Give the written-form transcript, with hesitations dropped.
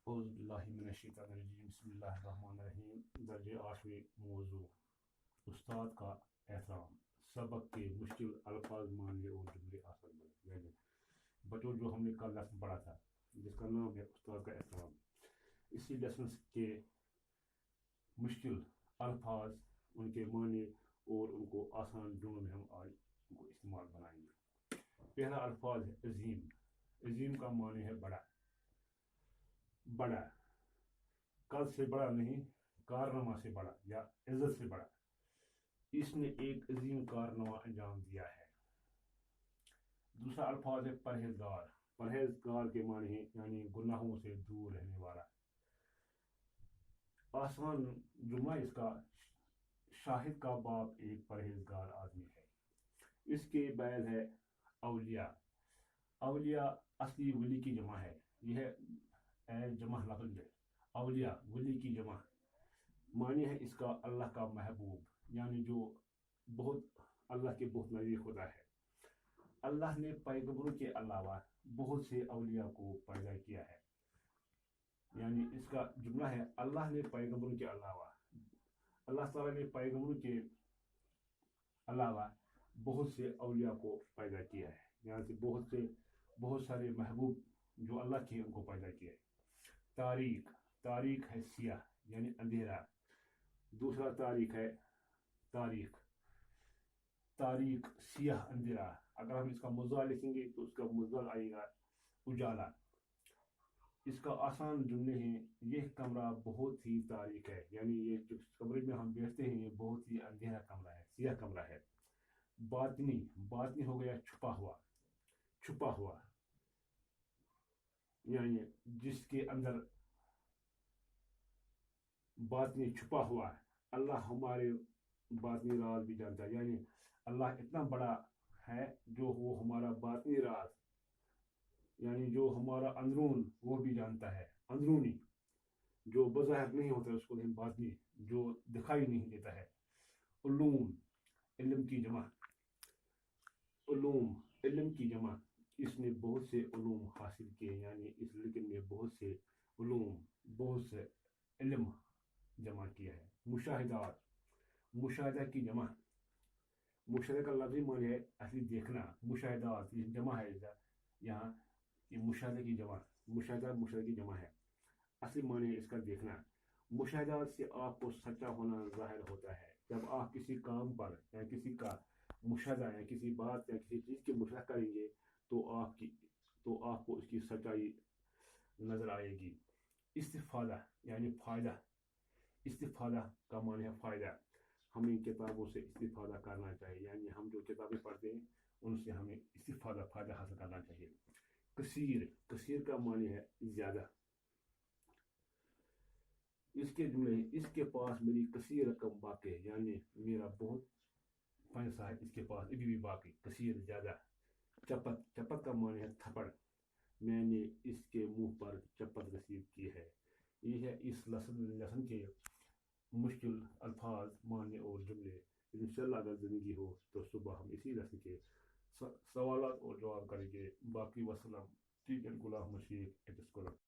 اعوذ باللہ من الشیطان الرجیم بسم اللہ الرحمن الرحیم درجہ 8ویں موضوع استاد کا احترام سبق کے مشکل الفاظ معنی اور جملے آسان بنے یعنی بچوں جو ہم نے کل لیسن پڑھا تھا جس کا نام ہے استاد کا احترام اسی لیسن کے مشکل الفاظ ان کے معنی اور ان کو آسان جملوں میں ہم آج ان کو استعمال بنائیں گے. پہلا الفاظ ہے عظیم. عظیم کا معنی ہے بڑا. بڑا قد سے بڑا نہیں کارنامہ سے بڑا یا عزت سے بڑا. اس نے ایک عظیم کارنامہ انجام دیا ہے. دوسرا الفاظ ہے پرہیزگار. پرہیزگار کے معنی ہے یعنی گناہوں سے دور رہنے والا. آسان جملہ اس کا شاہد کا باپ ایک پرہیزگار آدمی ہے. اس کے بعد ہے اولیاء. اولیاء اصلی ولی کی جمع ہے. یہ ہے جمع لفظ ہے. اولیاء ولی کی جمع. معنی ہے اس کا اللہ کا محبوب یعنی جو بہت اللہ کے بہت نزدیک ہوتا ہے. اللہ نے پیغمبروں کے علاوہ بہت سے اولیاء کو پیدا کیا ہے. یعنی اس کا جملہ ہے اللہ نے پیغمبروں کے علاوہ اللہ تعالیٰ نے پیغمبروں کے علاوہ بہت سے اولیاء کو پیدا کیا ہے. یہاں سے بہت سارے محبوب جو اللہ کے ان کو پیدا کیا ہے. تاریخ. تاریخ ہے سیاہ یعنی اندھیرا. دوسرا تاریخ ہے تاریخ. تاریخ سیاہ اندھیرا. اگر ہم اس کا مضارع لکھیں گے تو اس کا مضارع آئے گا اجالا. اس کا آسان جملے ہیں یہ کمرہ بہت ہی تاریخ ہے یعنی یہ جس کمرے میں ہم بیٹھتے ہیں یہ بہت ہی اندھیرا کمرہ ہے سیاہ کمرہ ہے. باطنی. باطنی ہو گیا چھپا ہوا. چھپا ہوا یعنی جس کے اندر باطنی چھپا ہوا ہے. اللہ ہمارے باطنی راز بھی جانتا ہے یعنی اللہ اتنا بڑا ہے جو وہ ہمارا باطنی راز یعنی جو ہمارا اندرون وہ بھی جانتا ہے. اندرونی جو بظاہر نہیں ہوتا ہے اس کو لیکن باطنی جو دکھائی نہیں دیتا ہے. علوم. علم کی جمع. علوم علم کی جمع. اس نے بہت سے علوم حاصل کیے یعنی اس لڑکے نے بہت سے علوم بہت سے علم جمع کیا ہے. مشاہدات. مشاہدہ کی جمع. مشاہدہ کا لفظی معنی ہے اصلی دیکھنا. مشاہدات یہ جمع ہے یہاں یہ مشاہدہ کی جمع. مشاہدہ کی جمع ہے. اصلی معنی ہے اس کا دیکھنا. مشاہدات سے آپ کو سچا ہونا ظاہر ہوتا ہے. جب آپ کسی کام پر یا کسی کا مشاہدہ یا کسی بات یا کسی چیز کی مشاہدہ کریں گے تو آپ کو اس کی سچائی نظر آئے گی. استفادہ یعنی فائدہ. استفادہ کا معنی ہے فائدہ. ہمیں کتابوں سے استفادہ کرنا چاہیے یعنی ہم جو کتابیں پڑھتے ہیں ان سے ہمیں استفادہ فائدہ حاصل کرنا چاہیے. کثیر. کثیر کا معنی ہے زیادہ. اس کے جملے اس کے پاس میری کثیر رقم باقی ہے یعنی میرا بہت پیسہ ہے اس کے پاس ابھی بھی باقی. کثیر زیادہ. چپت. چپت کا معنی ہے تھپڑ. میں نے اس کے منہ پر چپت رسید کی ہے. یہ ہے اس لیسن کے مشکل الفاظ معنی اور جملے. انشاءاللہ اگر زندگی ہو تو صبح ہم اسی لیسن کے سوالات اور جواب کریں گے. باقی وسلام. ٹھیک ہے. غلام شیخ.